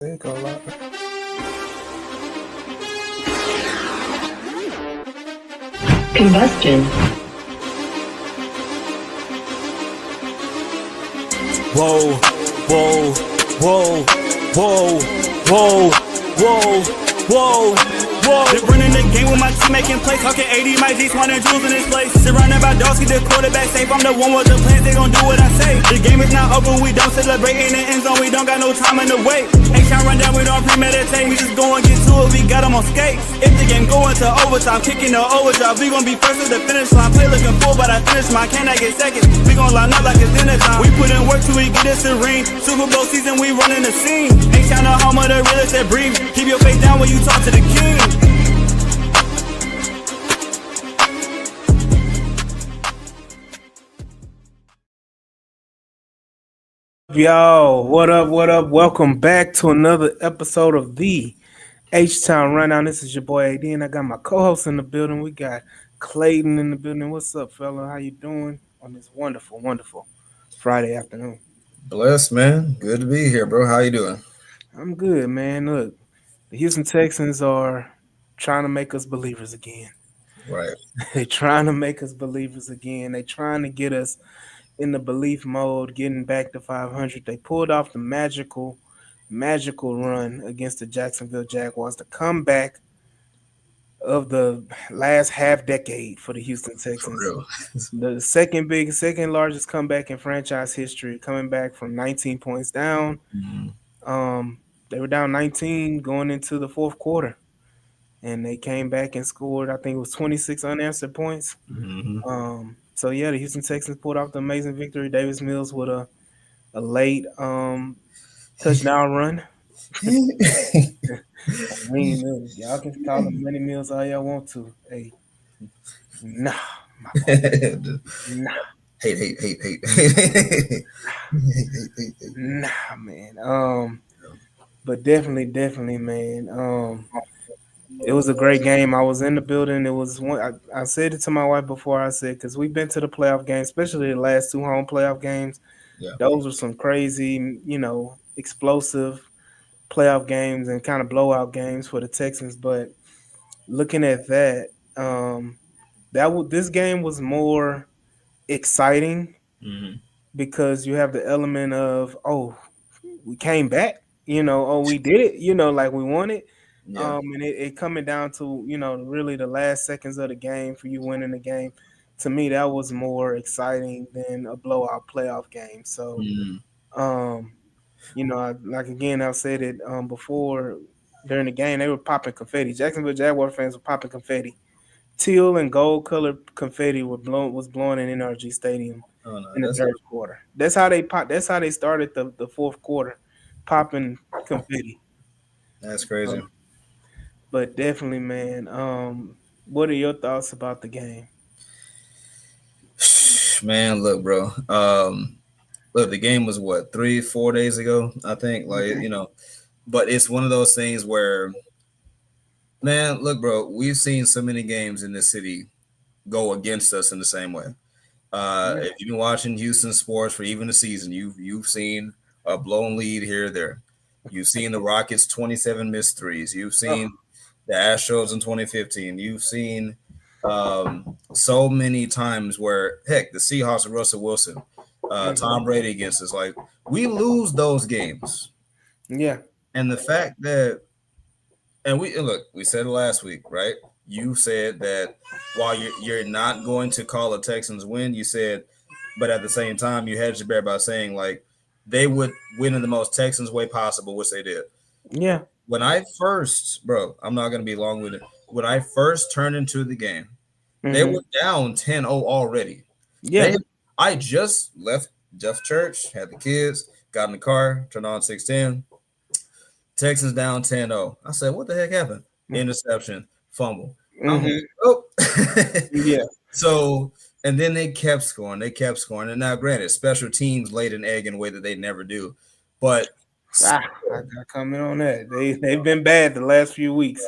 Combustion. Whoa, whoa, whoa, whoa, whoa, whoa, whoa, whoa. They're running the game with my team making plays. Talking 80, my G's, 100 jewels in this place. Surrounded by dogs, keep the quarterback safe. I'm the one with the plans, they gon' do what I say. The game is not over, we don't celebrate. In the end zone, we don't got no time in the wait. H-Town run down, we don't premeditate. We just go and get to it, we got them on skates. If the game going to overtime, kicking the overdrive, we gon' be first at the finish line. Play looking full, but I finish mine, can I get seconds? We gon' line up like it's dinner time. We put in work till we get us a ring. Super Bowl season, we running the scene. H-Town the home of the realest that breathe. Keep your face down when you talk to the king. Yo, what up, what up? Welcome back to another episode of the H-Town Rundown. This is your boy AD, and I got my co-host in the building. We got Clayton in the building. What's up, fella? How you doing on this wonderful, wonderful Friday afternoon? Blessed, man. Good to be here, bro. How you doing? I'm good, man. Look, the Houston Texans are trying to make us believers again. Right. They're trying to make us believers again. They're trying to get us in the belief mode, getting back to 500. They pulled off the magical run against the Jacksonville Jaguars, the comeback of the last half decade for the Houston Texans. For real. The second largest comeback in franchise history, coming back from 19 points down. Mm-hmm. They were down 19 going into the fourth quarter, and they came back and scored, I think it was 26 unanswered points. Mm-hmm. So, yeah, the Houston Texans pulled off the amazing victory. Davis Mills with a late touchdown run. Money Mills. Y'all can call them Money Mills all y'all want to. Hey, nah. Nah. Hate. Nah, man. But definitely, man. It was a great game. I was in the building. It was one. I said it to my wife before. I said, because we've been to the playoff games, especially the last two home playoff games. Yeah. Those were some crazy, explosive playoff games and kind of blowout games for the Texans. But looking at that, this game was more exciting because you have the element of, we came back. We did it. Like we won it. Yeah. And it coming down to, really the last seconds of the game for you winning the game. To me, that was more exciting than a blowout playoff game. So, I've said it before during the game, they were popping confetti. Jacksonville Jaguar fans were popping confetti. Teal and gold colored confetti was blowing in NRG Stadium in the third quarter. That's how they popped. That's how they started the fourth quarter, popping confetti. That's crazy. But definitely, man. What are your thoughts about the game? Man, look, bro. The game was 3-4 days ago, I think. But it's one of those things where, man, look, bro, we've seen so many games in this city go against us in the same way. If you've been watching Houston sports for even the season, you've seen a blown lead here or there. You've seen the Rockets 27 missed threes. You've seen the Astros in 2015. You've seen so many times where, heck, the Seahawks and Russell Wilson, Tom Brady against us. Like, we lose those games. Yeah. And the fact that, we said it last week, right? You said that while you're not going to call a Texans win, you said, but at the same time, you hedged your bet by saying, like, they would win in the most Texans way possible, which they did. Yeah. When I first, bro, I'm not going to be long with it. When I first turned into the game, they were down 10-0 already. Yeah. I just left church, had the kids, got in the car, turned on 610. Texans down 10-0. I said, what the heck happened? Interception, fumble. I'm like, Yeah. So, and then they kept scoring. And now, granted, special teams laid an egg in a way that they never do. But I got to comment on that. They've been bad the last few weeks.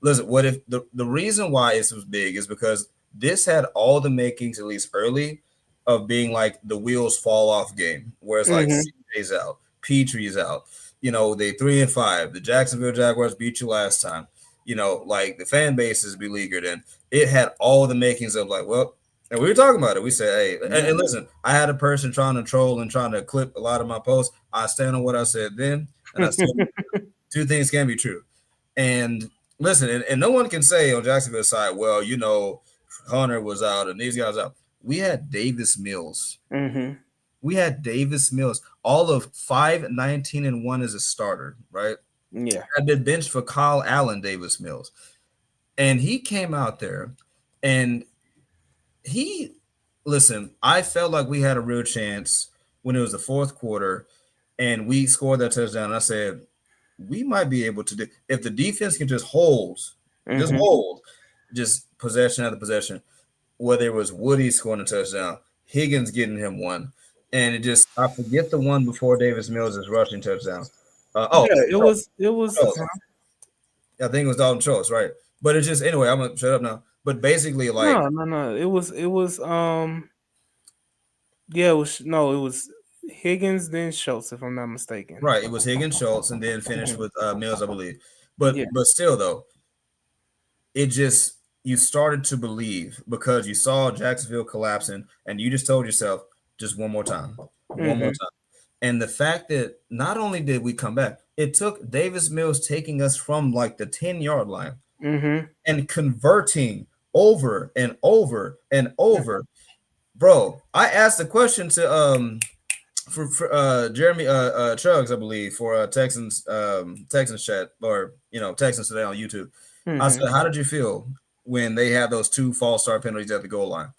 Listen, what if the reason why this was big is because this had all the makings, at least early, of being like the wheels fall off game, where it's like CJ's out, Petrie's out, they 3-5. The Jacksonville Jaguars beat you last time. Like the fan base is beleaguered, and it had all the makings of like, well, and we were talking about it. We said, hey, and listen, I had a person trying to troll and trying to clip a lot of my posts. I stand on what I said then, and I said two things can be true. And listen, and no one can say on Jacksonville's side, well, Hunter was out and these guys out. We had Davis Mills. Mm-hmm. We had Davis Mills, all of 5-19-1 as a starter, right? Yeah. Had been benched for Kyle Allen, Davis Mills. And he came out there and listen, I felt like we had a real chance when it was the fourth quarter and we scored that touchdown. And I said, we might be able to do if the defense can just hold, Mm-hmm. just possession after possession, whether it was Woody scoring a touchdown, Higgins getting him one, and I forget the one before Davis Mills' rushing touchdown. Yeah, it was. Schultz. I think it was Dalton Schultz, right? But it's just anyway. I'm gonna shut up now. But basically, like, No. It was. Yeah, it was no, it was Higgins then Schultz, if I'm not mistaken. right, it was Higgins, Schultz, and then finished with Mills, I believe. Yeah. But still, though, it just you started to believe because you saw Jacksonville collapsing, and you just told yourself, just one more time, one more Mm-hmm. time. And the fact that not only did we come back, it took Davis Mills taking us from like the 10-yard line Mm-hmm. and converting over and over and over. Bro, I asked the question to for Jeremy Chugs, I believe, for Texans chat or Texans today on YouTube. I Mm-hmm. said, how did you feel when they had those two false start penalties at the goal line?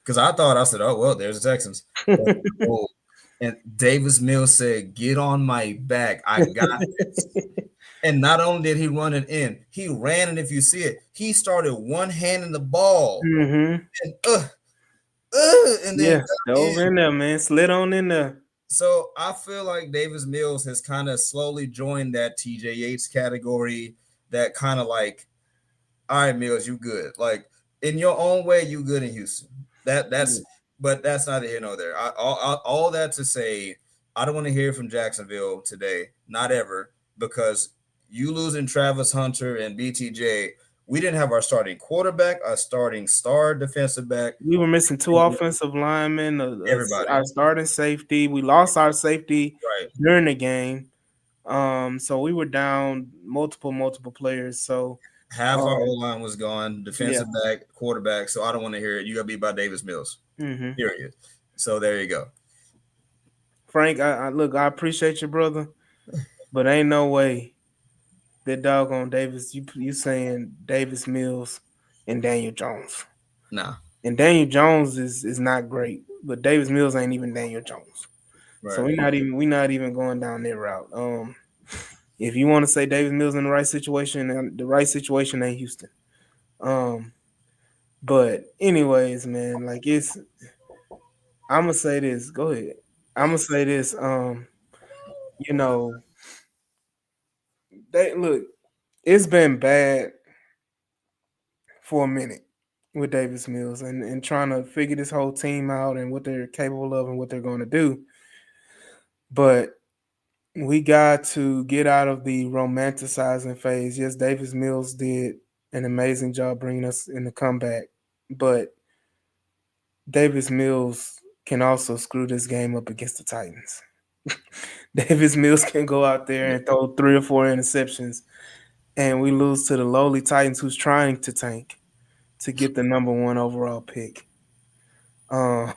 Because I said, oh well, there's the Texans. Oh, and Davis Mills said, get on my back. I got this. And not only did he run it in, he ran, and if you see it, he started one hand in the ball Mm-hmm. and and then Yeah, got dove in. in there, man. Slid on in there. So I feel like Davis Mills has kind of slowly joined that TJ Yates category. That kind of like, all right, Mills, you good. Like in your own way, you good in Houston. That's, but that's neither here nor there. All that to say, I don't want to hear from Jacksonville today, not ever, because you losing Travis Hunter and BTJ. We didn't have our starting quarterback, our starting star defensive back, We were missing two offensive linemen, everybody. our starting safety. We lost our safety Right. during the game. So we were down multiple players. So Half our O um, line was gone, yeah. defensive back, quarterback. So I don't want to hear it. You got to be by Davis Mills. Mm-hmm. Period. So there you go. Frank, I look, I appreciate you, brother, but ain't no way that doggone Davis. You saying Davis Mills and Daniel Jones, Nah. and Daniel Jones is not great, but Davis Mills ain't even Daniel Jones. So Right. we not even going down that route. If you want to say Davis Mills in the right situation, and the right situation ain't Houston. Um, but anyways, man, like I'm gonna say this. Go ahead. I'm gonna say this. You know, they look. It's been bad for a minute with Davis Mills and trying to figure this whole team out and what they're capable of and what they're going to do. But we got to get out of the romanticizing phase. Yes, Davis Mills did an amazing job bringing us in the comeback, but Davis Mills can also screw this game up against the Titans. Davis Mills can go out there and throw 3 or 4 interceptions, and we lose to the lowly Titans who's trying to tank to get the #1 overall pick. Hold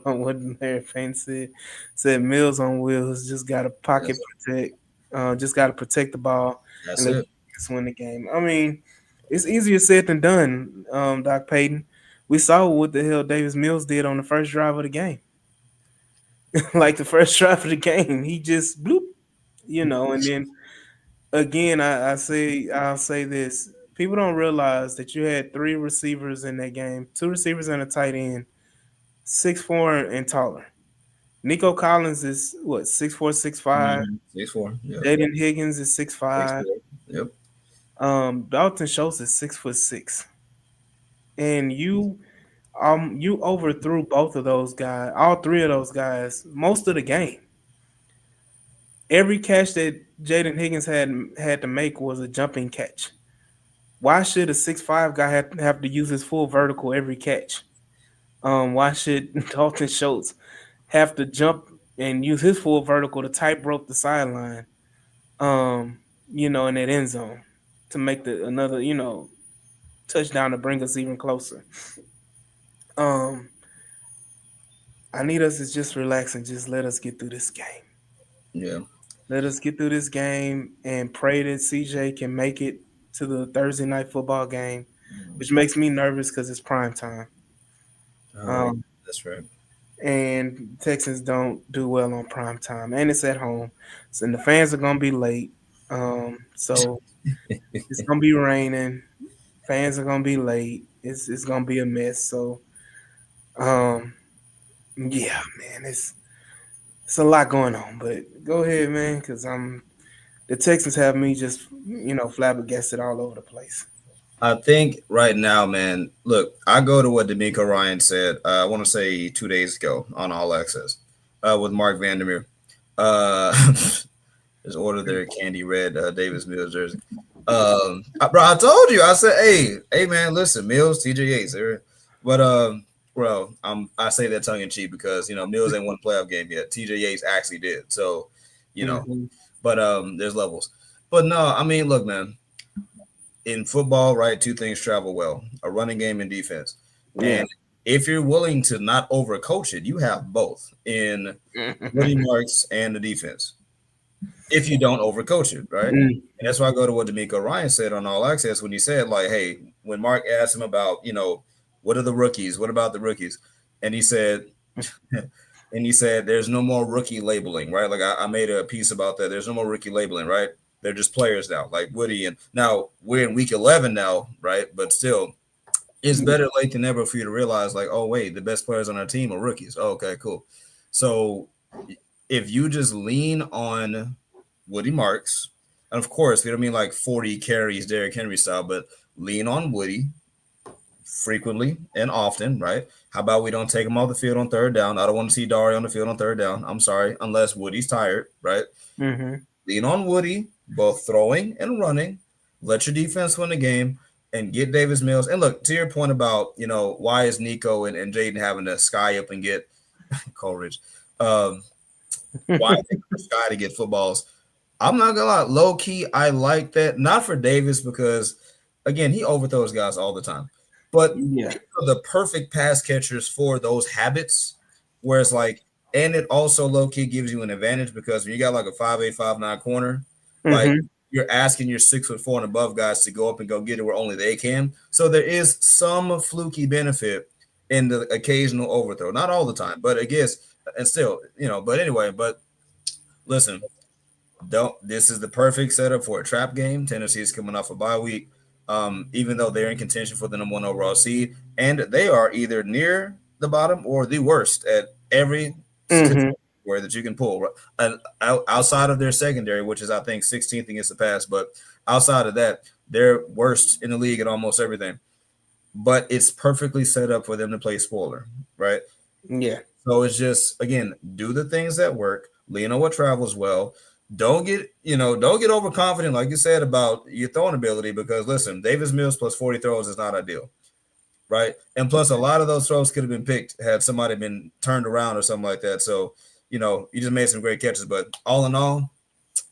on, what Larry Payne said Mills on wheels, just got to pocket protect, just got to protect the ball That's and let it. us win the game. I mean, it's easier said than done, Doc Payton. We saw what the hell Davis Mills did on the first drive of the game. Like the first drive of the game, he just bloop, and then again, I'll say this. People don't realize that you had 3 receivers in that game, 2 receivers and a tight end, 6'4" and taller. Nico Collins is what 6'4", 6'5". 6'4". Yep. Jaden Higgins is 6'5". 6'4". Yep. Dalton Schultz is 6'6". And you overthrew both of those guys, all 3 of those guys, most of the game. Every catch that Jaden Higgins had to make was a jumping catch. Why should a 6'5" guy have to use his full vertical every catch? Why should Dalton Schultz have to jump and use his full vertical to tightrope the sideline, in that end zone to make the another, touchdown to bring us even closer? Um, I need us to just relax and just let us get through this game. Yeah. Let us get through this game and pray that CJ can make it to the Thursday night football game, which makes me nervous because it's prime time. Oh, Um, that's right. and Texans don't do well on prime time, and it's at home, so and the fans are gonna be late. So it's gonna be raining. Fans are gonna be late. It's gonna be a mess. So, um, yeah, man, it's a lot going on. But go ahead, man, because the Texans have me just flabbergasted all over the place. I think right now, man, look, I go to what D'Amico Ryan said, I want to say 2 days ago on All Access with Mark Vandermeer. Uh, just order their candy red Davis Mills jersey. Bro, I told you, I said, hey, man, listen, Mills, TJ Yates. But, bro, I say that tongue in cheek because, Mills ain't won a playoff game yet. TJ Yates actually did. So, you know, Hmm. but there's levels. But no, I mean, look, man, in football, right, two things travel well: a running game and defense. Yeah. And if you're willing to not overcoach it, you have both in Woody Marks and the defense. If you don't overcoach it, right? Mm. And that's why I go to what D'Amico Ryan said on All Access when he said, like, hey, when Mark asked him about, what are the rookies? What about the rookies? And he said, there's no more rookie labeling, right? Like I made a piece about that. There's no more rookie labeling, right? They're just players now, like Woody. And now we're in week 11 now, right? But still, it's better late than never for you to realize, like, oh, wait, the best players on our team are rookies. Oh, okay, cool. So if you just lean on Woody Marks, and of course, we don't mean like 40 carries, Derrick Henry style, but lean on Woody frequently and often, right? How about we don't take him off the field on third down? I don't want to see Dari on the field on third down. I'm sorry, unless Woody's tired, right? Hmm. Lean on Woody, both throwing and running. Let your defense win the game and get Davis Mills. And look, to your point about, why is Nico and Jaden having to sky up and get Coleridge? Um, why the sky to get footballs? I'm not gonna lie, low key, I like that. Not for Davis because, again, he overthrows guys all the time. But Yeah. these are the perfect pass catchers for those habits. Whereas, like, and it also low key gives you an advantage because when you got like a 5'8", 5'9" corner, like Hmm. you're asking your 6'4" and above guys to go up and go get it where only they can. So there is some fluky benefit in the occasional overthrow. Not all the time, but I guess, and still, but anyway, but listen, don't this is the perfect setup for a trap game. Tennessee is coming off a bye week. Even though they're in contention for the number one overall seed, and they are either near the bottom or the worst at every Hmm. statistic where that you can pull. And outside of their secondary, which is I think 16th against the pass, but outside of that, they're worst in the league at almost everything. But it's perfectly set up for them to play spoiler, right? Yeah. So it's just, again, do the things that work. Lean on what travels well. Don't get overconfident, like you said, about your throwing ability, because listen, Davis Mills plus 40 throws is not ideal, right? And plus, a lot of those throws could have been picked had somebody been turned around or something like that. So, you just made some great catches. But all in all,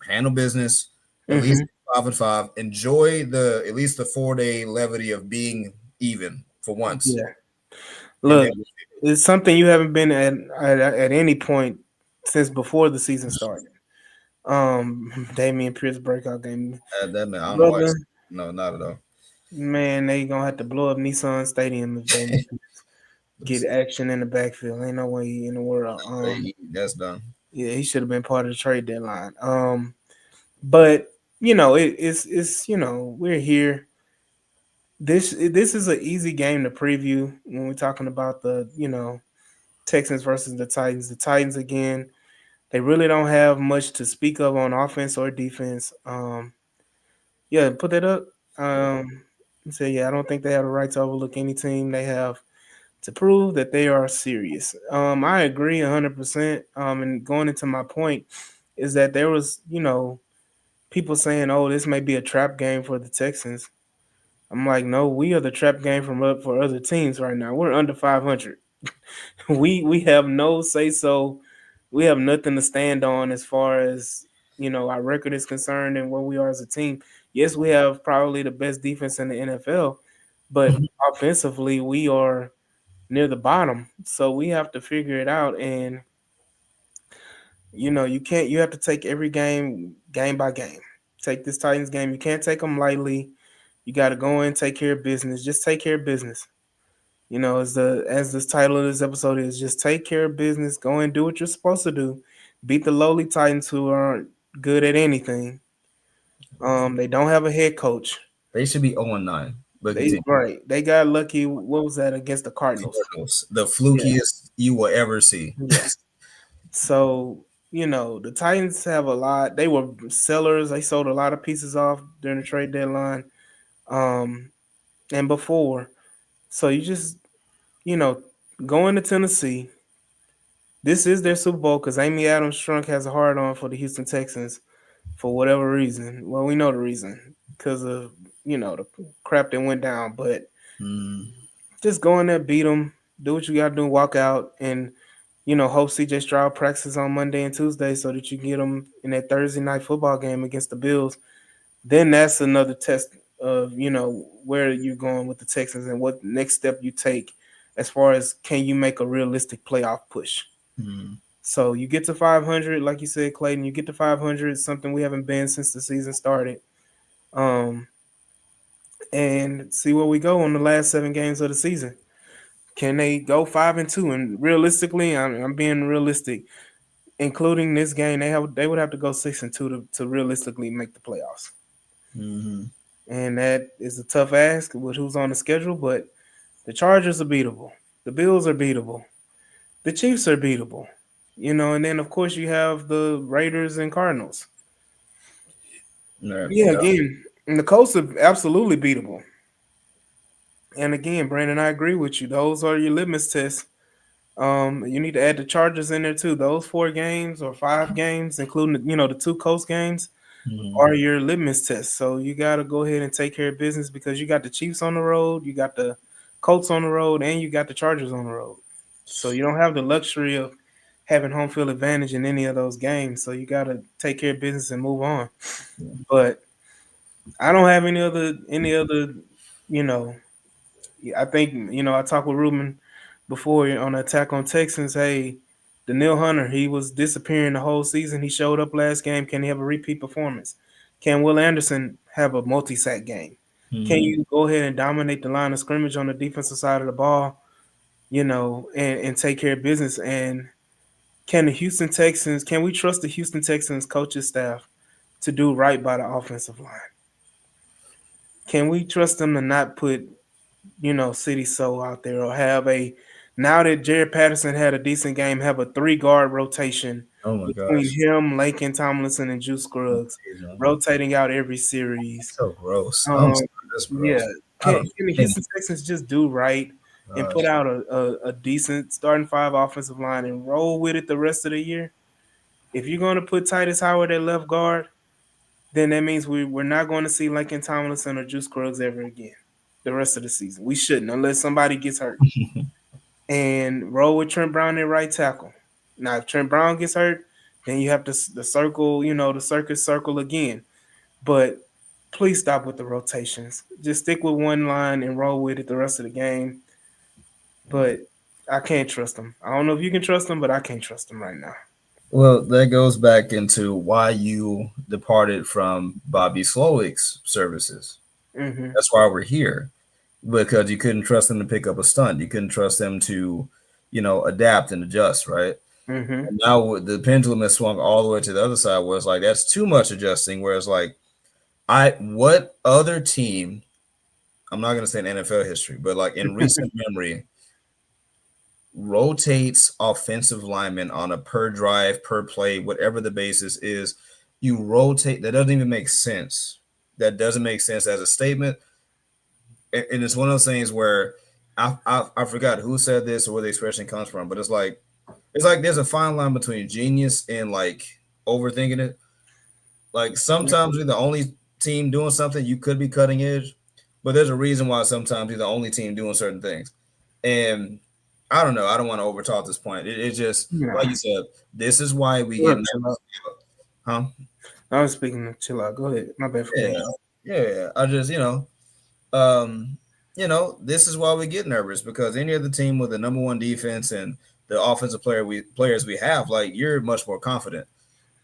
handle business, at Hmm. least 5-5. Enjoy at least the 4-day levity of being even for once. Yeah. And Look, then it's something you haven't been at any point since before the season started. Damian Pierce breakout game, that man, I don't know why. brother. No, not at all. Man, they gonna have to blow up Nissan Stadium if Damian Pierce get action in the backfield. Ain't no way in the world. That's done. Yeah, he should have been part of the trade deadline. But it's we're here. This is an easy game to preview when we're talking about the Texans versus the Titans. The Titans again, they really don't have much to speak of on offense or defense. Yeah, put that up. So yeah, I don't think they have the right to overlook any team. They have to prove that they are serious. I agree 100%. And going into my point, is that there was, people saying, "Oh, this may be a trap game for the Texans." I'm like, no, we are the trap game from up for other teams right now. We're under 500. We have no say so. We have nothing to stand on as far as our record is concerned and where we are as a team. Yes, we have probably the best defense in the NFL, but offensively we are near the bottom. So we have to figure it out. And you can't. You have to take every game by game. Take this Titans game. You can't take them lightly. You got to go in, take care of business. Just take care of business. As this title of this episode is, just take care of business. Go and do what you're supposed to do. Beat the lowly Titans who aren't good at anything. They don't have a head coach. They should be 0-9. But continue. They got lucky. What was that against the Cardinals? The Yeah, flukiest you will ever see. yeah. So the Titans have a lot. They were sellers. They sold a lot of pieces off during the trade deadline, and before. So you just going to Tennessee. This is their Super Bowl because Amy Adams Strunk has a hard on for the Houston Texans for whatever reason. Well, we know the reason because of the crap that went down. But Mm, just go in there, beat them, do what you got to do, walk out, and hope C.J. Stroud practices on Monday and Tuesday so that you can get them in that Thursday night football game against the Bills. Then that's another test of where you're going with the Texans and what next step you take as far as can you make a realistic playoff push. mm. So you get to 500, like you said, Clayton. You get to 500, something we haven't been since the season started, um, and see where we go on the last 7 games of the season. Can they go 5-2? And realistically, I'm being realistic, including this game, they would have to go 6-2 to realistically make the playoffs. Mm-hmm. And that is a tough ask with who's on the schedule, but the Chargers are beatable. The Bills are beatable. The Chiefs are beatable. And then of course you have the Raiders and Cardinals. Yeah. Yeah, again, and the Colts are absolutely beatable. And again, Brandon, I agree with you. Those are your litmus tests. You need to add the Chargers in there too. Those 4 games or 5 games, including the 2 Coast games, Mhm. are your litmus tests. So you got to go ahead and take care of business because you got the Chiefs on the road, you got the Colts on the road, and you got the Chargers on the road. So you don't have the luxury of having home field advantage in any of those games. So you got to take care of business and move on. But I don't have any other. You know, I think I talked with Ruben before on Attack on Texans. Hey, Daniil Hunter, he was disappearing the whole season. He showed up last game. Can he have a repeat performance? Can Will Anderson have a multi-sack game? Can Mhm. you go ahead and dominate the line of scrimmage on the defensive side of the ball? And take care of business. And can we trust the Houston Texans coaches staff to do right by the offensive line? Can we trust them to not put, City Soul out there or now that Jared Patterson had a decent game, have a 3 guard rotation Oh my between gosh. him, Lakin Tomlinson, and Juice Scruggs, rotating out every series. So gross. I'm Um, sorry, that's yeah. gross. I Can, don't can the think Houston Texans just do right and put gosh. out a decent starting 5 offensive line and roll with it the rest of the year? If you're going to put Titus Howard at left guard, then that means we're not going to see Lincoln Tomlinson or Juice Scruggs ever again the rest of the season. We shouldn't unless somebody gets hurt. And roll with Trent Brown at right tackle. Now, if Trent Brown gets hurt, then you have the circle, the circus circle again. But please stop with the rotations. Just stick with one line and roll with it the rest of the game. But I can't trust them. I don't know if you can trust them, but I can't trust them right now. Well, that goes back into why you departed from Bobby Slowick's services. Mm-hmm. That's why we're here, because you couldn't trust him to pick up a stunt. You couldn't trust him to, adapt and adjust, right? Mm-hmm. And now the pendulum has swung all the way to the other side, where it's like that's too much adjusting. Where it's like, what other team? I'm not going to say in NFL history, but like in recent memory, rotates offensive linemen on a per drive, per play, whatever the basis is. You rotate. That doesn't even make sense. That doesn't make sense as a statement. And it's one of those things where I forgot who said this or where the expression comes from, but it's like there's a fine line between genius and like overthinking it. Like sometimes you're the only team doing something, you could be cutting edge, but there's a reason why sometimes you're the only team doing certain things. And I don't know. I don't want to overtalk this point. It's just like Nah. you said. This is why we get Look, chill nervous, out. huh? I was speaking to chill out. Go ahead. My bad for Yeah, cutting you off. yeah. I just um, this is why we get nervous because any other team with the number one defense and the offensive players we have, like you're much more confident.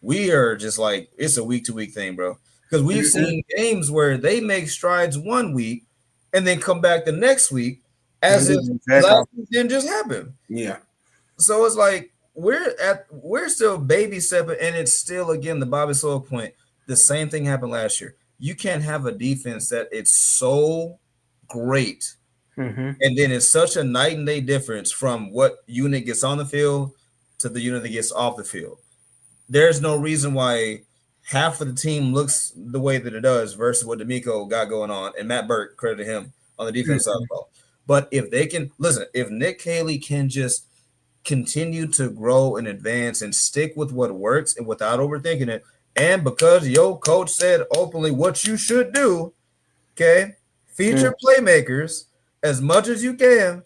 We are just like it's a week to week thing, bro. Because we've Mhm. seen games where they make strides one week and then come back the next week And as do if the exact last opposite. week didn't just happen. Yeah. So it's like we're still baby stepping, and it's still again the Bobby Solo point. The same thing happened last year. You can't have a defense that it's so great, Mm-hmm. and then it's such a night and day difference from what unit gets on the field to the unit that gets off the field. There's no reason why half of the team looks the way that it does versus what D'Amico got going on, and Matt Burke, credit to him on the defense side of the ball. But if they can listen, if Nick Haley can just continue to grow and advance and stick with what works and without overthinking it, and because your coach said openly what you should do, okay, feature playmakers as much as you can,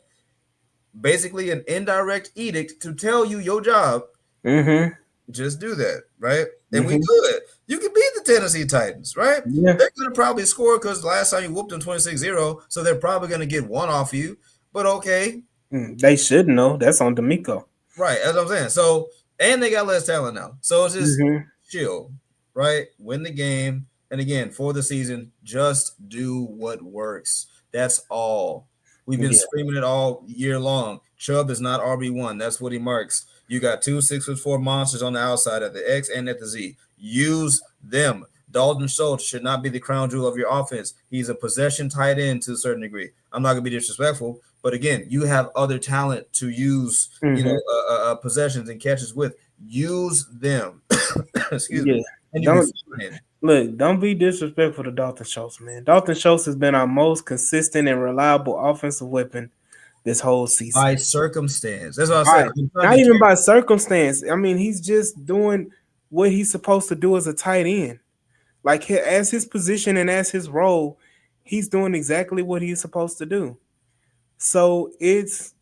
basically an indirect edict to tell you your job. Mm-hmm. Just do that, right? And we Mm-hmm. could. You could beat the Tennessee Titans, right? Yeah. They're going to probably score because last time you whooped them 26-0, so they're probably going to get one off you. But okay, They should know. That's on D'Amico. right, as I'm saying. So, and they got less talent now. So it's just Mm-hmm. chill, right? Win the game. And again, for the season, just do what works. That's all. We've been Yeah. screaming it all year long. Chubb is not RB1. That's what he marks. You got 2 6'4" monsters on the outside at the X and at the Z. Use them. Dalton Schultz should not be the crown jewel of your offense. He's a possession tight end to a certain degree. I'm not going to be disrespectful, but again, you have other talent to use, Mm-hmm. possessions and catches with. Use them. Excuse Yeah. me. And you'll Don't be fine. look. Don't be disrespectful to Dalton Schultz, man. Dalton Schultz has been our most consistent and reliable offensive weapon this whole season. By circumstance. That's what I said. Right. I'm trying Not to even carry. by circumstance. I mean, he's just doing what he's supposed to do as a tight end. Like as his position and as his role, he's doing exactly what he's supposed to do. So it's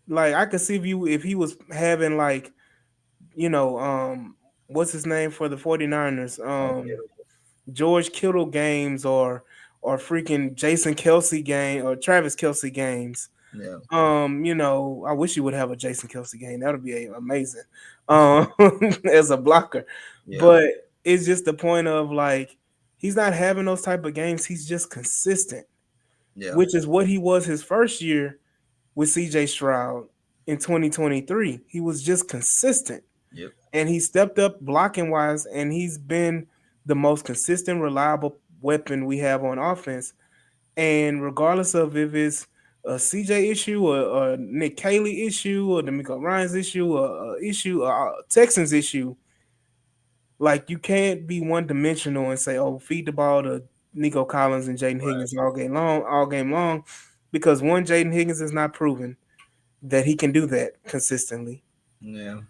like I could see if he was having like, what's his name for the 49ers? George Kittle games or freaking Jason Kelsey game or Travis Kelsey games. Yeah. I wish you would have a Jason Kelsey game. That would be amazing. As a blocker. Yeah. But it's just the point of like he's not having those type of games. He's just consistent, Yeah. which is what he was his first year with CJ Stroud in 2023. He was just consistent. Yep. And he stepped up blocking wise, and he's been the most consistent, reliable weapon we have on offense. And regardless of if it's a CJ issue or Nick Caley issue or D'Amico Ryan's issue or Texans issue, like you can't be one dimensional and say, "Oh, feed the ball to Nico Collins and Jaden Higgins all game long," because one, Jaden Higgins is not proven that he can do that consistently. Yeah.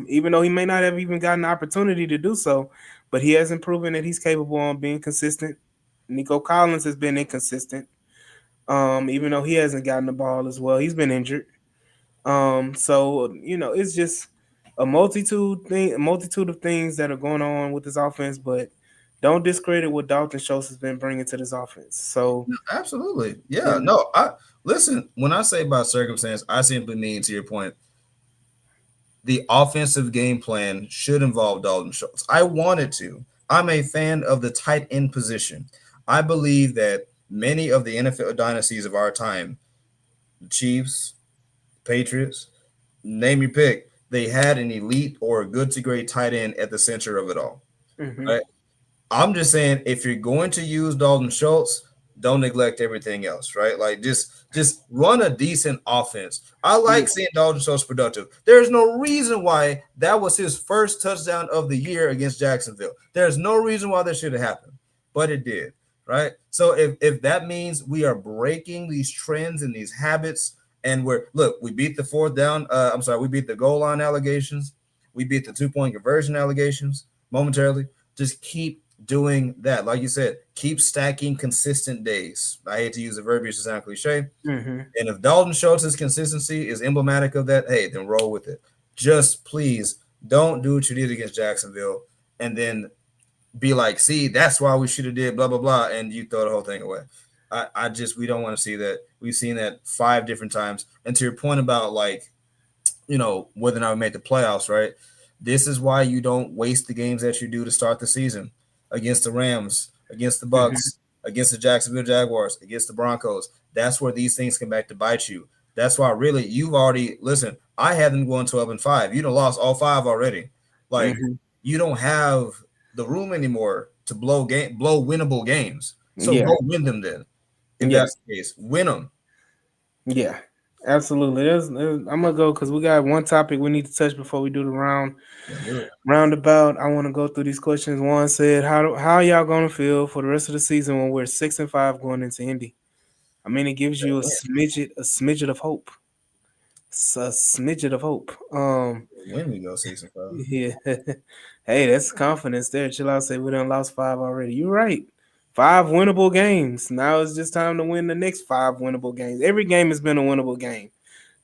Even though he may not have even gotten the opportunity to do so, but he hasn't proven that he's capable of being consistent. Nico Collins has been inconsistent. Even though he hasn't gotten the ball as well, he's been injured. So it's just a multitude of things that are going on with this offense, but don't discredit what Dalton Schultz has been bringing to this offense. So Absolutely. Yeah. No, I listen, when I say by circumstance, I simply mean to your point, the offensive game plan should involve Dalton Schultz. I wanted to. I'm a fan of the tight end position. I believe that many of the NFL dynasties of our time, the Chiefs, Patriots, name your pick, they had an elite or a good to great tight end at the center of it all. Right? I'm just saying, if you're going to use Dalton Schultz, don't neglect everything else, right? Like just run a decent offense. I like seeing Dalton Schultz productive. There's no reason why that was his first touchdown of the year against Jacksonville. There's no reason why that should have happened, but it did, right? So if that means we are breaking these trends and these habits, and we beat the fourth down. We beat the goal line allegations. We beat the 2 point conversion allegations momentarily. Just keep doing that. Like you said, keep stacking consistent days. I hate to use the verbiage to sound cliche. Mm-hmm. And if Dalton Schultz's consistency is emblematic of that, hey, then roll with it. Just please don't do what you did against Jacksonville and then be like, see, that's why we should have did blah blah blah, and you throw the whole thing away. I just we don't want to see that. We've seen that 5 different times. And to your point about like, whether or not we make the playoffs, right? This is why you don't waste the games that you do to start the season against the Rams, against the Mm-hmm. Bucks, against the Jacksonville Jaguars, against the Broncos. That's where these things come back to bite you. That's why really you've already listen. I had them going 12-5. You don't lost all 5 already. Like Mm-hmm. you don't have the room anymore to blow winnable games. So Yeah. go win them then. If Yeah. that's the case, win them. Yeah. Absolutely. I'm gonna go because we got one topic we need to touch before we do the Let's do it. roundabout. I want to go through these questions. One said, how y'all gonna feel for the rest of the season when we're 6-5 going into Indy? I mean, it gives you a smidget of hope. It's a smidget of hope. When we go 6-5. Yeah. Hey, that's confidence there. Chill out. Say we done lost 5 already. You're right. 5 winnable games. Now it's just time to win the next 5 winnable games. Every game has been a winnable game.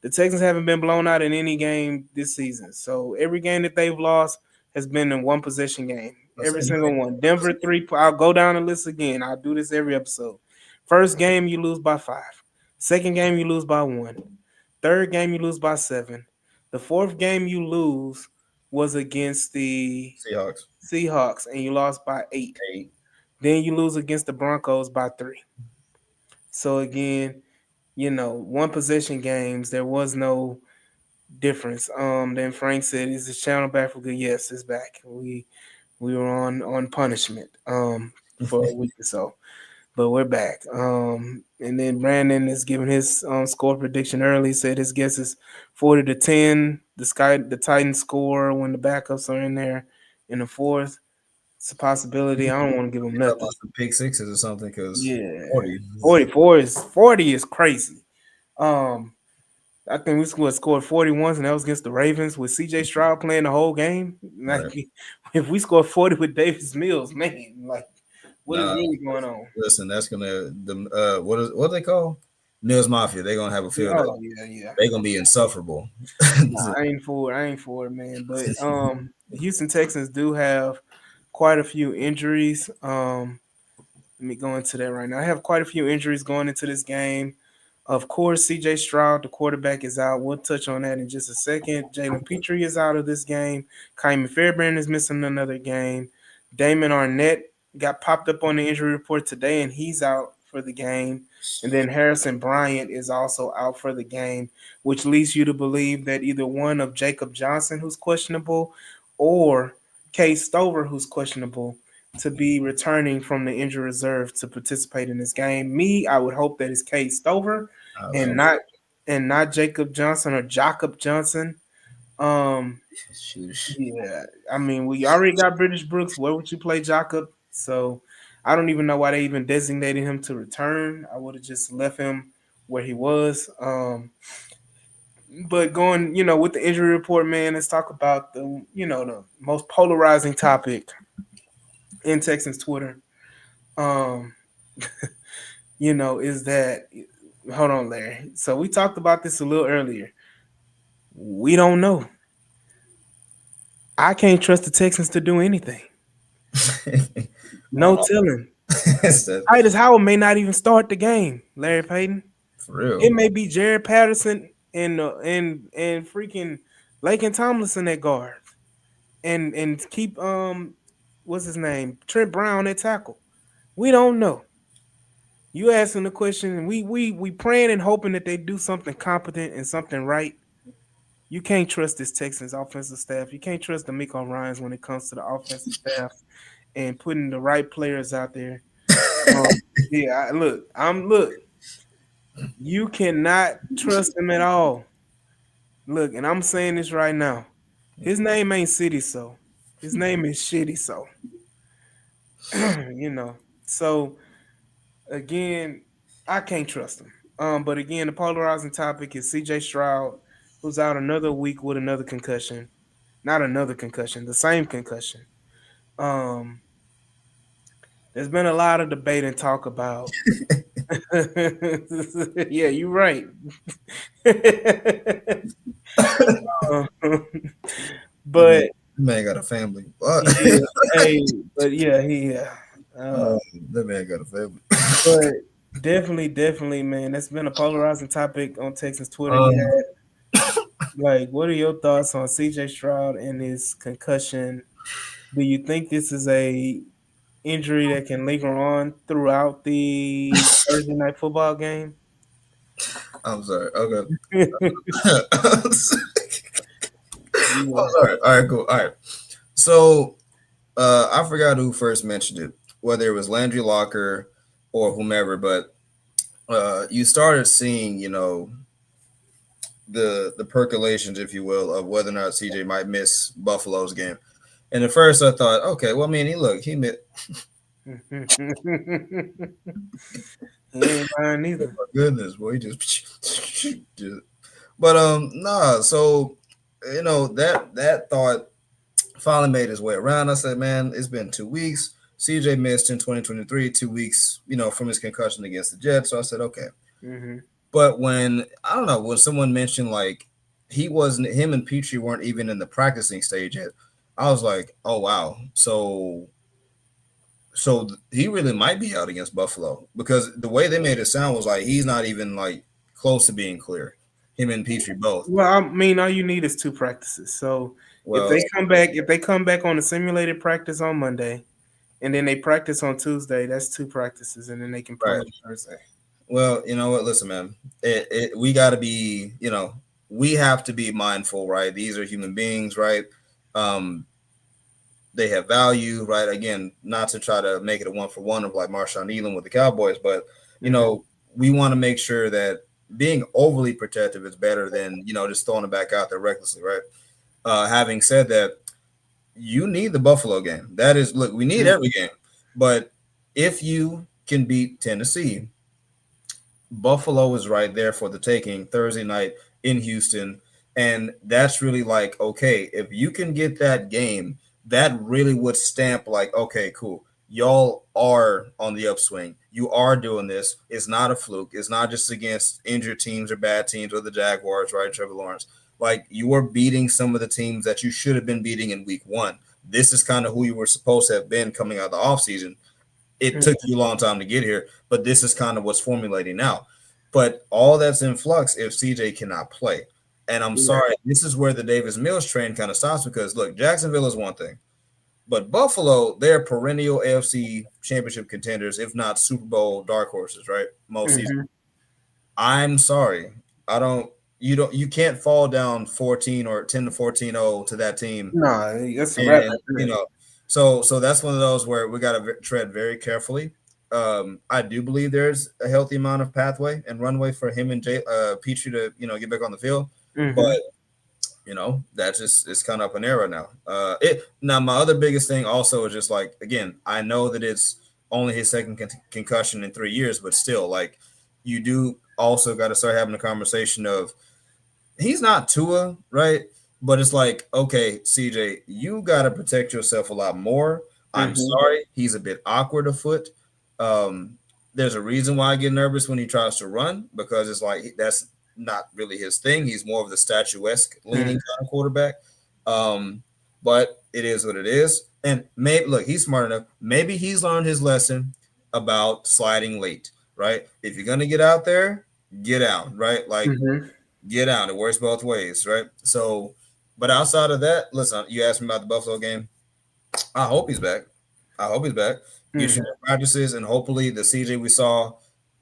The Texans haven't been blown out in any game this season. So every game that they've lost has been in one possession game. I Every said you single ain't one. Denver 3. I'll go down the list again. I'll do this every episode. First game you lose by 5. Second game you lose by 1. Third game you lose by 7. The fourth game you lose was against the Seahawks. Seahawks and you lost by 8. 8. Then you lose against the Broncos by 3. So again, one possession games, there was no difference. Then Frank said, "Is this channel back for good?" Yes, it's back. We were on punishment for a week or so, but we're back. And then Brandon is giving his score prediction early. Said his guess is 40-10. The Titans score when the backups are in there in the fourth. It's a possibility. I don't want to give them Talking nothing. about some pick sixes or something because Yeah, 40. 40 is crazy. Um, I think we scored 40 once, and that was against the Ravens with CJ Stroud playing the whole game. Like, Right. if we scored 40 with Davis Mills, man, like, what is Nah, really going on? listen, that's gonna what they call Mills Mafia. They're gonna have a field day. Oh yeah, yeah. They're gonna be insufferable. Nah, I ain't for it, man. But the Houston Texans do have quite a few injuries. Let me go into that right now. I have quite a few injuries going into this game. Of course, CJ Stroud, the quarterback, is out. We'll touch on that in just a second. Jalen Petrie is out of this game. Kyman Fairbairn is missing another game. Damon Arnett got popped up on the injury report today, and he's out for the game. And then Harrison Bryant is also out for the game, which leads you to believe that either one of Jacob Johnson, who's questionable, or Case Stover, who's questionable, to be returning from the injury reserve to participate in this game. Me, I would hope that it's Case Stover and not Jacob Johnson or Jacob Johnson. Um, Shoot. yeah, I mean, we already got British Brooks. Where would you play Jacob? So I don't even know why they even designated him to return. I would have just left him where he was. But going, with the injury report, man, let's talk about the most polarizing topic in Texans Twitter. Um, is that hold on, Larry. So we talked about this a little earlier. We don't know. I can't trust the Texans to do anything. No telling. Titus Howard may not even start the game, Larry Payton. For real. It may be Jared Patterson and freaking Lakin Tomlinson at guard. And keep what's his name? Trent Brown at tackle. We don't know. You asking the question, and we praying and hoping that they do something competent and something right. You can't trust this Texans offensive staff. You can't trust the Miko Ryans when it comes to the offensive staff and putting the right players out there. Yeah, look. You cannot trust him at all. Look, and I'm saying this right now. His name ain't City So. His name is Shitty So. you know. So again, I can't trust him. But again, the polarizing topic is CJ Stroud, who's out another week with another concussion. not another concussion, the same concussion. Um, there's been a lot of debate and talk about. Yeah, you're right. Um, Man, but that man got a family. What? yeah, hey, but yeah, yeah. Uh, That man got a family. but definitely, man, that's been a polarizing topic on Texas Twitter. You Um, had like, what are your thoughts on CJ Stroud and his concussion? Do you think this is a injury that can linger on throughout the Thursday night football game? I'm sorry. Okay. Yeah. I'm sorry. All right, cool. All right. So I forgot who first mentioned it, whether it was Landry Locker or whomever, but you started seeing, the percolations, if you will, of whether or not CJ might miss Buffalo's game. And at first I thought, okay, well, I mean, he missed. He ain't lying Oh either. my goodness, boy, he just, but nah. So that thought finally made his way around. I said, man, it's been 2 weeks. CJ missed in 2023, 2 weeks, from his concussion against the Jets. So I said, okay. Hmm. But when I don't know, when someone mentioned like him and Petrie weren't even in the practicing stage yet, I was like, oh wow. So he really might be out against Buffalo because the way they made it sound was like he's not even like close to being clear. Him and Petrie both. Well, I mean, all you need is two practices. So Well, if they come back on a simulated practice on Monday, and then they practice on Tuesday, that's two practices, and then they can play right. on Thursday. Well, you know what? Listen, man. We got to be. We have to be mindful, right? These are human beings, right? Um, they have value, right? Again, not to try to make it a one for one of like Marshawn Elam with the Cowboys, but you Hmm. know, we want to make sure that being overly protective is better than just throwing it back out there recklessly, right? Having said that, you need the Buffalo game. That is, look, we need every game, but if you can beat Tennessee, Buffalo is right there for the taking Thursday night in Houston. And that's really like, okay, if you can get that game, that really would stamp like, okay, cool. Y'all are on the upswing. You are doing this. It's not a fluke. It's not just against injured teams or bad teams or the Jaguars, right? Trevor Lawrence. Like you are beating some of the teams that you should have been beating in week one. This is kind of who you were supposed to have been coming out of the offseason. It took you a long time to get here, but this is kind of what's formulating now. But all that's in flux if CJ cannot play. And I'm sorry, this is where the Davis Mills train kind of stops because look, Jacksonville is one thing, but Buffalo, they're perennial AFC championship contenders, if not Super Bowl dark horses, right? Most seasons. Hmm. I'm sorry. I don't you can't fall down 14 or 10 to 14-0 to that team No, that's a wrap. and so that's one of those where we got to tread very carefully. I do believe there's a healthy amount of pathway and runway for him and Petrie to get back on the field, but Hmm. that's just it's kind of up in air right now. It now my other biggest thing also is just like again, I know that it's only his second concussion in 3 years, but still, like you do also got to start having a conversation of he's not Tua, right? But it's like, okay, CJ, you got to protect yourself a lot more. I'm Hmm. sorry, he's a bit awkward afoot. Um, there's a reason why I get nervous when he tries to run because it's like that's not really his thing. He's more of the statuesque leaning kind of quarterback. Um, but it is what it is. And maybe look, he's smart enough. Maybe he's learned his lesson about sliding late, right? If you're gonna get out there, get out, right? Like Hmm. get out. It works both ways, right? So, but outside of that, listen, you asked me about the Buffalo game. I hope he's back. I hope he's back. Get Hmm. your practices, and hopefully the CJ we saw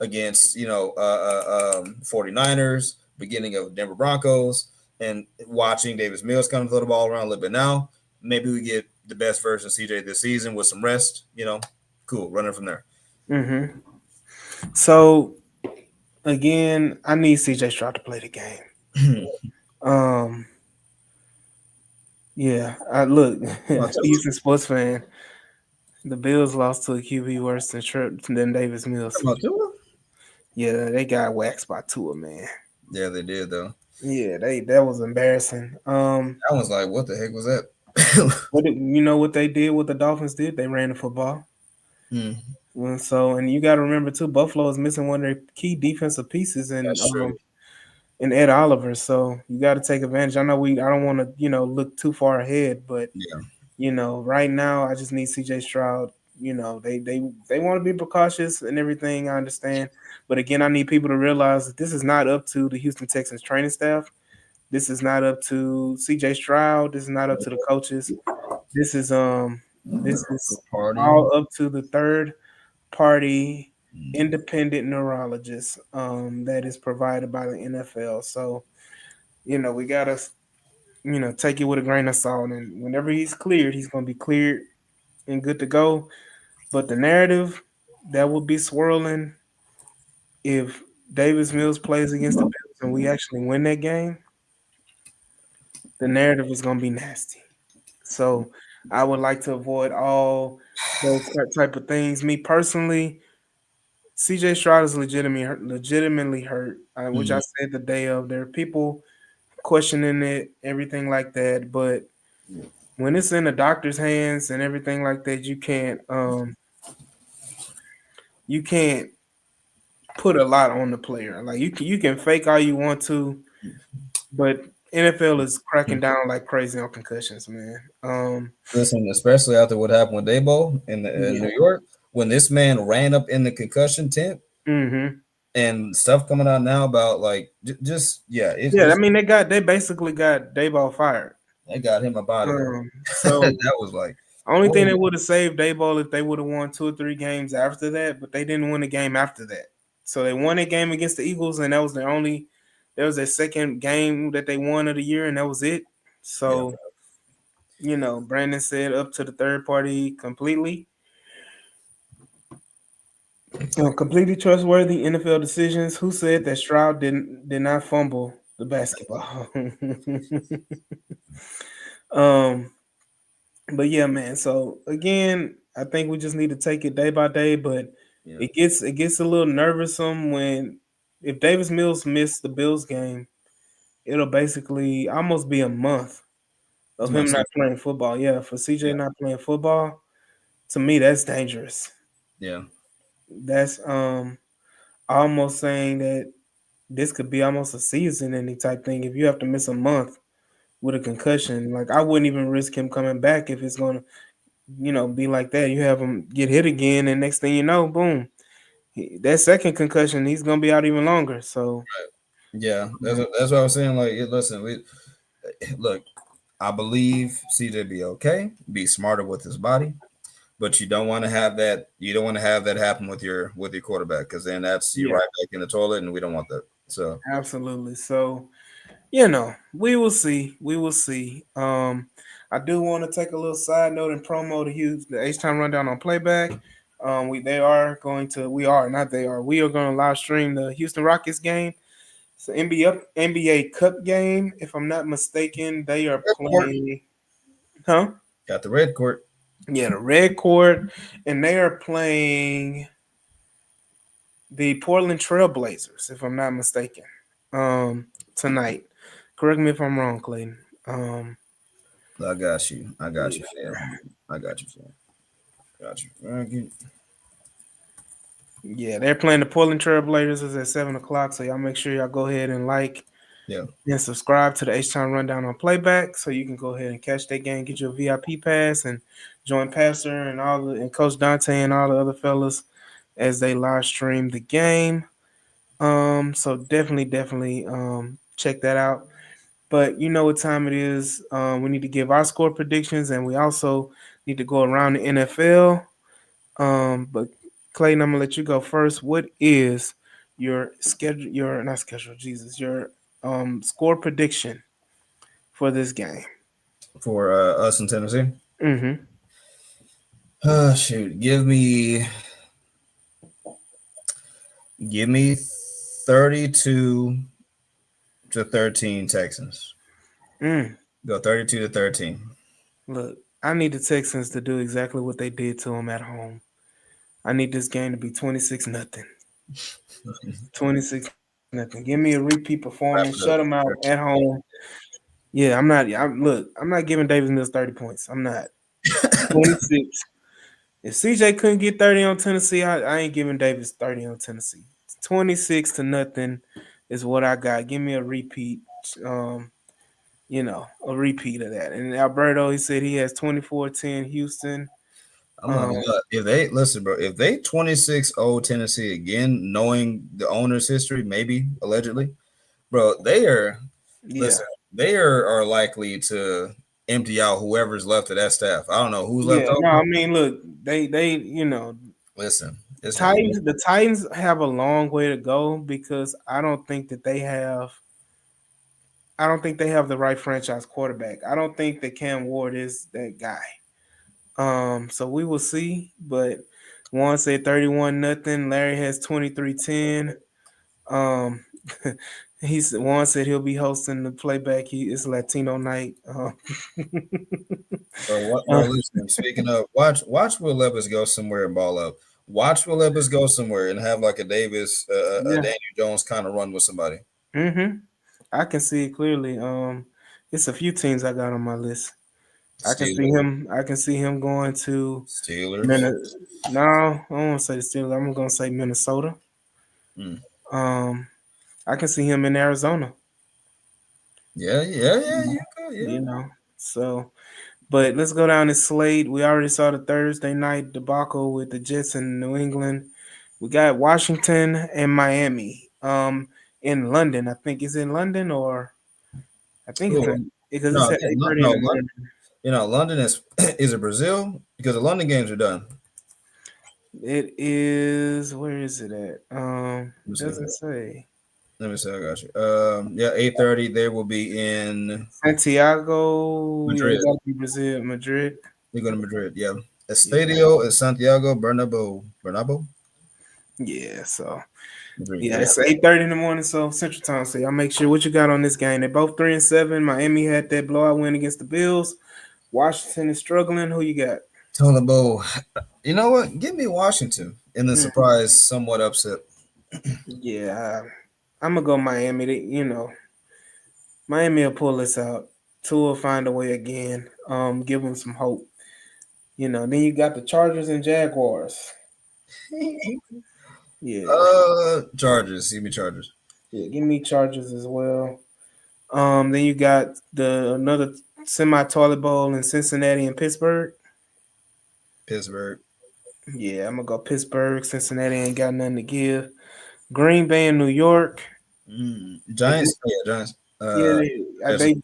against 49ers, beginning of Denver Broncos, and watching Davis Mills kind of throw the ball around a little bit now. Maybe we get the best version of CJ this season with some rest. Cool, running from there. Hmm. So again, I need CJ Stroud to play the game. Um, yeah, I look, Houston sports fan. The Bills lost to a QB worse than Davis Mills. Come on, Tua. Yeah, they got waxed by Tua, man. Yeah, they did though. Yeah, they that was embarrassing. I was like, what the heck was that? You know what they did? What the Dolphins did? They ran the football. Hmm, And you got to remember too, Buffalo is missing one of their key defensive pieces, that's true. in Ed Oliver. So you got to take advantage. I don't want to look too far ahead, but Yeah, right now I just need C.J. Stroud. They want to be precautious and everything. I understand, but again, I need people to realize that this is not up to the Houston Texans training staff. This is not up to C.J. Stroud. This is not up to the coaches. This is this is party. all up to the third party independent neurologist that is provided by the NFL. So, we gotta take it with a grain of salt. And whenever he's cleared, he's gonna be cleared and good to go. But the narrative that will be swirling if Davis Mills plays against the Bills and we actually win that game, the narrative is gonna be nasty. So I would like to avoid all those type of things. Me personally, CJ Stroud is legitimately hurt, which I Mhm. said the day of. There are people questioning it, everything like that. But when it's in the doctor's hands and everything like that, you can't put a lot on the player. Like you can fake all you want to, but NFL is cracking down like crazy on concussions, man. Listen, especially after what happened with Dabo in Yeah. New York, when this man ran up in the concussion tent Hmm. and stuff coming out now about like just yeah, Yeah, I mean they basically got Dayball fired. they got him up out of there. So That was like, only what? thing that would have saved Dayball if they would have won 2 or 3 games after that, but they didn't win a game after that. So they won a game against the Eagles, and that was their only. That was their second game that they won of the year, and that was it. Yeah, So Brandon said up to the third party completely. Completely trustworthy NFL decisions. Who said that Stroud did not fumble the basketball? um, but yeah, man. So again, I think we just need to take it day by day. But yeah, it gets a little nervous when if Davis Mills missed the Bills game, it'll basically almost be a month it's of my him not son. playing football. Yeah, for CJ Yeah, not playing football, to me that's dangerous. yeah, That's almost saying that this could be almost a season any type thing. If you have to miss a month with a concussion, like I wouldn't even risk him coming back if it's gonna be like that. You have him get hit again, and next thing you know, boom, that second concussion, he's gonna be out even longer. So, yeah. That's um, that's what I was saying. Like, listen, we look. I believe CJ be okay, be smarter with his body, but you don't want to have that. You don't want to have that happen with your quarterback because then that's you yeah, right back in the toilet, and we don't want that. So absolutely. So, we will see. We will see. I do want to take a little side note and promo to use the H Time Rundown on playback. We are not they are. We are going to live stream the Houston Rockets game. It's an NBA Cup game, if I'm not mistaken. They are red court, playing, huh? got the red court. Yeah, the red court, and they are playing the Portland Trailblazers, if I'm not mistaken. Tonight. Correct me if I'm wrong, Clayton. I got you. I got Yeah, you, fam. I got you, fam. Got you. yeah, they're playing the Portland Trailblazers is at 7 o'clock. So y'all make sure y'all go ahead and like Yeah, and subscribe to the H Time Rundown on playback, so you can go ahead and catch that game, get your VIP pass, and join Pastor and Coach Dante and all the other fellas as they live stream the game. So definitely check that out. But you know what time it is. We need to give our score predictions, and we also need to go around the NFL. But Clayton, I'm gonna let you go first. What is your schedule? Your not schedule, Jesus. Your score prediction for this game. for us in Tennessee. Mm-hmm. Shoot, give me 32-13 Texans. Mm. Go 32-13. Look, I need the Texans to do exactly what they did to them at home. I need this game to be 26 nothing. 26. nothing. Give me a repeat Wrap performance. it up. Shut them out at home. Yeah, I'm not. I'm not giving Davis Mills 30 points. I'm not. 26. If CJ couldn't get 30 on Tennessee, I ain't giving Davis 30 on Tennessee. 26 to nothing is what I got. Give me a repeat. Um, a repeat of that. And Alberto, he said he has 24-10 Houston. I'm not gonna lie. If they listen, bro, if they 26-0 Tennessee again, knowing the owner's history, maybe allegedly, bro, they are Yeah. listen, they are likely to empty out whoever's left of that staff. I don't know who's left Yeah. No, over. I mean, look, Listen, it's gonna be The Titans have a long way to go because I don't think they have the right franchise quarterback. I don't think that Cam Ward is that guy. So we will see. But Juan said 31 nothing. Larry has 23-10. Um, Juan said he'll be hosting the playback. It's Latino night. bro. What, Uh, bro? Listen. Speaking of, watch Will Levis go somewhere and ball up. Watch Will Levis go somewhere and have like a Davis, a yeah. Daniel Jones kind of run with somebody. Mm-hmm. I can see it clearly. It's a few teams I got on my list. I can see Steelers, him. I can see him going to Steelers. Minnesota. No, I don't want to say the Steelers. I'm gonna say Minnesota. Hmm. Um, I can see him in Arizona. Yeah, yeah, yeah. You could, You yeah. know. So, but let's go down this slate. We already saw the Thursday night debacle with the Jets in New England. We got Washington and Miami. In London. I think it's in London or I think it's Cool. in because No, it's I at think, 8:30 in no, the morning. London is is it Brazil? Because the London games are done. It is where is it at? Let me It see. doesn't say. Let me see. I got you. Yeah, 8:30. They will be in Santiago, yeah, it Madrid. gotta be Brazil, Madrid. They go to Madrid. Yeah, Yeah, Estadio is Santiago Bernabeu. Bernabeu. yeah. So Madrid. yeah, Yeah. it's 8:30 in the morning, so Central Time. So y'all make sure what you got on this game. They're both 3-7. Miami had that blowout win against the Bills. Washington is struggling. Who you got? Tolabo. You know what? Give me Washington in the Hmm. surprise, somewhat upset. Yeah, I'm gonna go Miami. Miami will pull this out. Two will find a way again. Give them some hope. Then you got the Chargers and Jaguars. Yeah, Chargers. Give me Chargers. yeah. Give me Chargers as well. Then you got the another semi toilet bowl in Cincinnati and Pittsburgh. Pittsburgh. Yeah, I'm gonna go Pittsburgh. Cincinnati ain't got nothing to give. Green Bay and New York. They Giants. just Yeah, Giants. yeah Yes.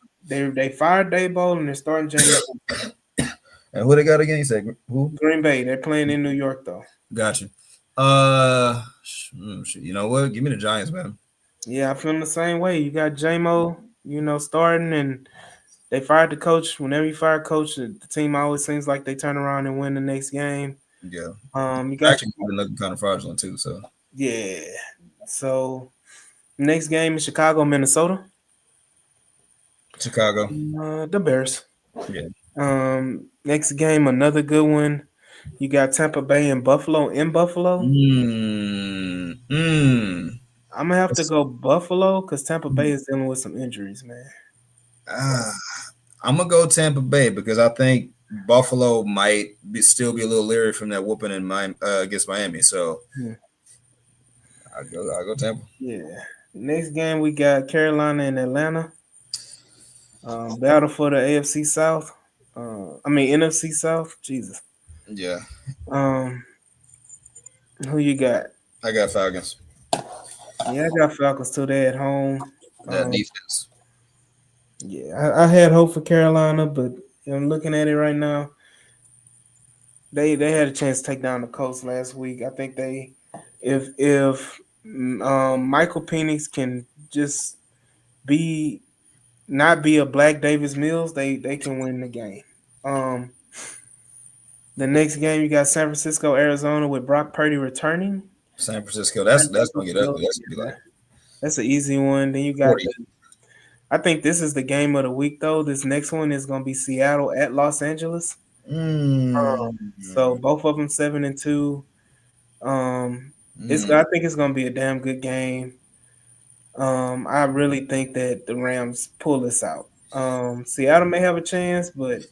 they fired Dayball and they're starting Jameis. And who they got again? You said who? Green Bay. They're playing in New York though. Got you. Shit, you know what? Give me the Giants, man. Yeah, I feel the same way. You got JMO, starting, and they fired the coach. Whenever you fire a coach, the team always seems like they turn around and win the next game. Yeah. You got Actually, been looking kind of fraudulent too. So yeah. So next game is Chicago, Minnesota. Chicago. The Bears. Yeah. Next game, another good one. You got Tampa Bay and Buffalo in Buffalo. Mm, mm. I'm gonna have to go Buffalo because Tampa Bay is dealing with some injuries, man. So Ah, I'm gonna go Tampa Bay because I think Buffalo might still be a little leery from that whooping in against Miami. So hmm, I go Tampa. yeah. Next game we got Carolina and Atlanta. Battle for the AFC South. I mean NFC South. Jesus. Yeah, Um, who you got? I got Falcons. Yeah, I got Falcons too. They at home. That Um, defense. yeah, I had hope for Carolina, but I'm looking at it right now. They had a chance to take down the Colts last week. I think if Michael Penix can just be not be a Black Davis Mills, they can win the game. Um, the next game you got San Francisco, Arizona with Brock Purdy returning. San Francisco. San That's gonna get Francisco, ugly. That's gonna be yeah, like that's an easy one. Then you got 40. the. I think this is the game of the week though. This next one is going to be Seattle at Los Angeles. Mm, So both of them 7-2. It's mm. I think it's going to be a damn good game. I really think that the Rams pull this out. Seattle may have a chance, but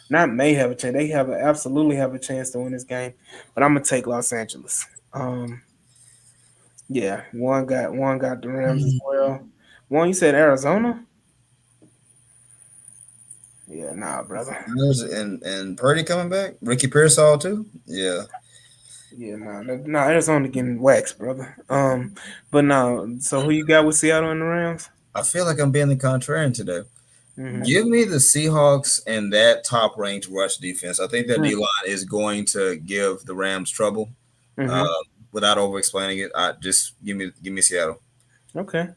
not may have a chance. They have absolutely have a chance to win this game. But I'm gonna take Los Angeles. Yeah, one got the Rams as well. One you said Arizona? Yeah, nah, brother. And Purdy coming back. Ricky Pearsall too. Yeah. Yeah, nah, Arizona getting waxed, brother. But no. So who you got with Seattle and the Rams? I feel like I'm being the contrarian today. Mm-hmm. Give me the Seahawks and that top ranked rush defense. I think that D line is going to give the Rams trouble. Uh, Mm-hmm. without over explaining it, I just give me Seattle. Okay.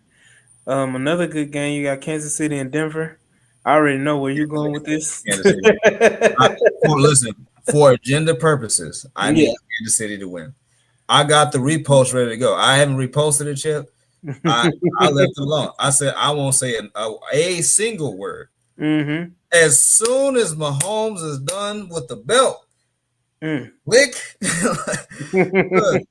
Another good game. You got Kansas City and Denver. I already know where you're going with this. Kansas City. Listen, for agenda purposes, I Yeah. need Kansas City to win. I got the repost ready to go. I haven't reposted it yet. I I left it alone. I said I won't say a single word. Mm-hmm. As soon as Mahomes is done with the belt, Mm. lick. Look,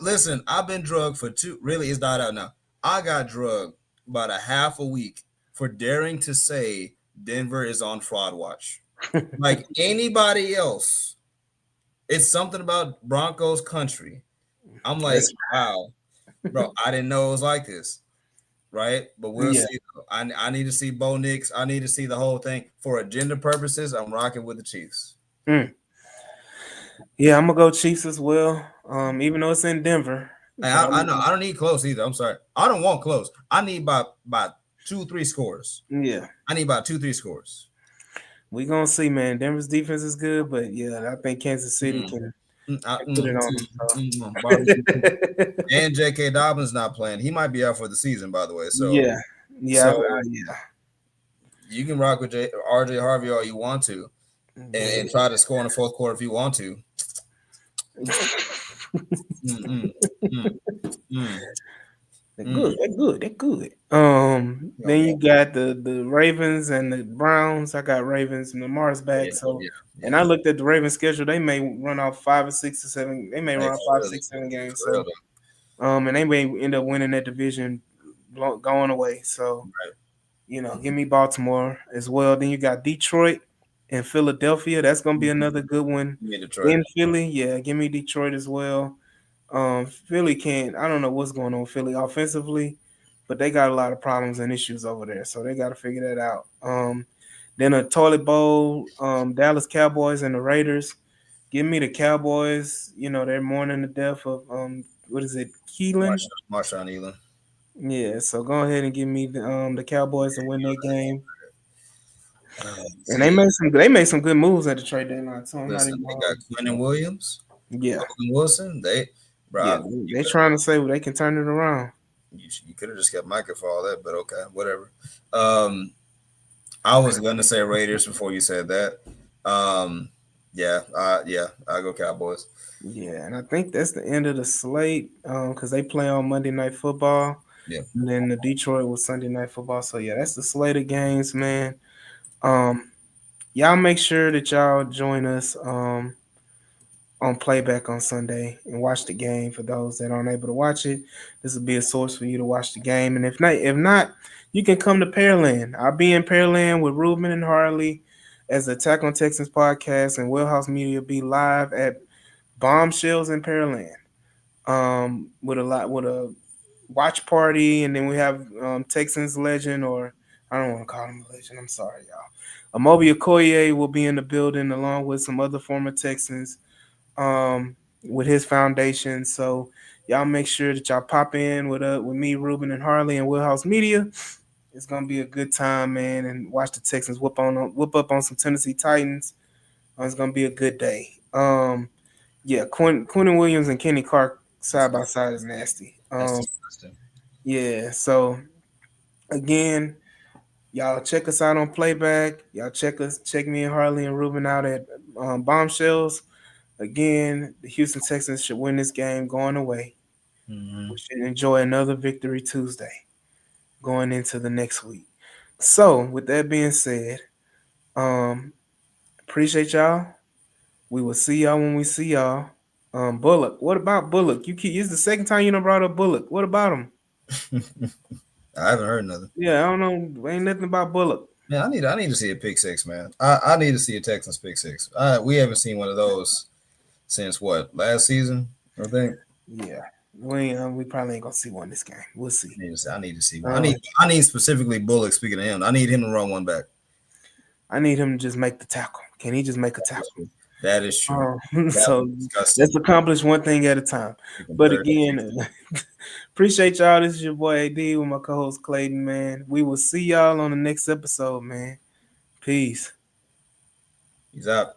listen. I've been drugged for two. Really, it's died out now. I got drugged about a half a week for daring to say Denver is on fraud watch. Like anybody else, it's something about Broncos country. I'm like, That's wow, bro. I didn't know it was like this, right? But we'll yeah. see. I need to see Bo Nix. I need to see the whole thing for agenda purposes. I'm rocking with the Chiefs. Mm. Yeah, I'm gonna go Chiefs as well. Even though it's in Denver, And but I know I don't need close either. I'm sorry. I don't want close. I need by 2-3 scores. yeah, I need about 2-3 scores. we gonna see, man. Denver's defense is good, but yeah, I think Kansas City Mm, can put it on Barbecue. them. So. And J.K. Dobbins not playing. He might be out for the season, by the way. So Yeah, yeah, so yeah. you can rock with RJ Harvey all you want to, and try to score in the fourth quarter if you want to. Mm, mm, mm, They're mm. good. They're good. They're good. Then you Yeah, got the Ravens and the Browns. I got Ravens and Lamar's back. yeah, So, yeah, and yeah. I looked at the Ravens schedule. They may run off 5 or 6 or 7. They may Hey, run off for five, real, 6, 7 games. for real So, and they may end up winning that division, going away. So, right? give me Baltimore as well. Then you got Detroit and Philadelphia. That's gonna be another good one Give me Detroit. in Philly. Yeah, give me Detroit as well. Philly can't. I don't know what's going on with Philly offensively, but they got a lot of problems and issues over there, so they got to figure that out. Then a toilet bowl, Dallas Cowboys and the Raiders. Give me the Cowboys. They're mourning the death of what is it, Keelan? Marshawn Elam. Yeah, so go ahead and give me the Cowboys to win that game. And they See, made some good moves at the trade deadline. So I'm not listen, even. they got Quentin Williams, Yeah, Logan Wilson. yeah, Bro, they're trying to say they can turn it around. you could have just kept Micah for all that, but okay, whatever. Um, I was gonna say Raiders before you said that. Um, yeah, I go Cowboys. Yeah, and I think that's the end of the slate because they play on Monday Night Football, Yeah. and then the Detroit was Sunday Night Football. So yeah, that's the slate of games, man. Um, y'all make sure that y'all join us on playback on Sunday and watch the game. For those that aren't able to watch it, this will be a source for you to watch the game. And if not, you can come to Pearland. I'll be in Pearland with Ruben and Harley as the Attack on Texans podcast, and Wellhouse Media will be live at Bombshells in Pearland. With a watch party, and then we have Texans legend, or I don't want to call him a legend. I'm sorry, y'all. Amobi Okoye will be in the building along with some other former Texans with his foundation. So y'all make sure that y'all pop in with me, Ruben, and Harley, and Wheelhouse Media. It's gonna be a good time, man, and watch the Texans whoop up on some Tennessee Titans. It's gonna be a good day. Yeah, Quentin Williams and Kenny Clark side by side is nasty. That's disgusting. Yeah. So again, y'all check us out on playback. Y'all check me and Harley and Ruben out at Bombshells. Again, the Houston Texans should win this game going away. Mm-hmm. We should enjoy another victory Tuesday going into the next week. So, with that being said, um, appreciate y'all. We will see y'all when we see y'all. Bullock. What about Bullock? It's the second time you done brought up Bullock. What about him? I haven't heard nothing. Yeah, I don't know. Ain't nothing about Bullock. Man, I need to see a pick six, man. I need to see a Texans pick six. We haven't seen one of those since what, last season, I think. Yeah, we probably ain't gonna see one this game. We'll see. I need to see one. I need specifically Bullock. Speaking of him, I need him to run one back. I need him to just make the tackle. Can he just make a tackle? That is true. So let's accomplish one thing at a time. But again, appreciate y'all. This is your boy AD with my co-host Clayton, man. We will see y'all on the next episode, man. Peace. He's out.